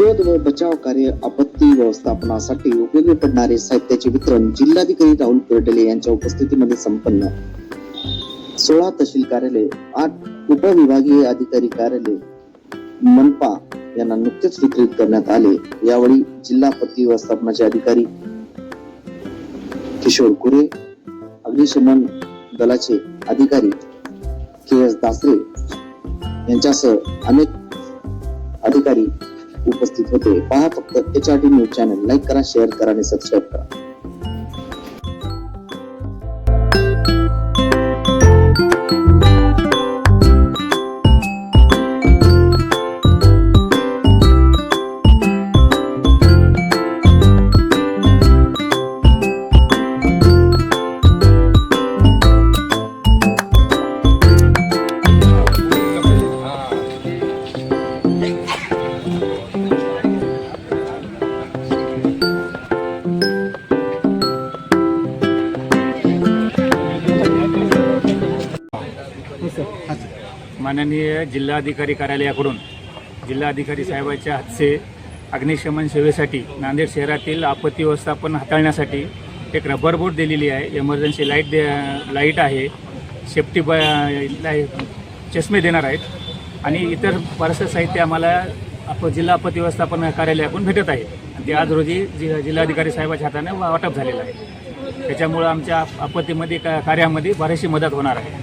शोध व बचाव कार्य, आपत्ती व्यवस्थापनासाठी उपयोगी पडणारे साहित्याचे वितरण जिल्हाधिकारी राहुल कर्डिले यांच्या उपस्थितीमध्ये संपन्न। 16 तहसील कार्यालय, 8 उपविभागीय अधिकारी कार्यालय मनपा यांना नुकतेच वितरित करण्यात आले। यावेळी जिल्हा आपत्ती व्यवस्थापनाचे अधिकारी किशोर कुरे, अग्निशमन दलाचे अधिकारी KS दासरे यांच्यासह अनेक अधिकारी उपस्थित होते। पहा फक्त HRD न्यूज चॅनल, लाईक करा, शेअर करा आणि सबस्क्राईब करा। माननीय जिल्हाधिकारी कार्यालयाकडून जिल्हाधिकारी साहेबांच्या हस्ते अग्निशमन सेवेसाठी नांदेड शहरातील आपत्ती व्यवस्थापन हाताळण्यासाठी एक रबर बोट दिलेली आहे। इमर्जन्सी लाईट आहे, सेफ्टी चष्मे देणार आहेत आणि इतर बरंचसं साहित्य आम्हाला जिल्हा आपत्ती व्यवस्थापन कार्यालयाकडून भेटत आहे। ते आज रोजी जिल्हाधिकारी साहेबांच्या हाताने वाटप झालेलं आहे। त्याच्यामुळं आमच्या आपत्तीमध्ये कार्यामध्ये बरीचशी मदत होणार आहे।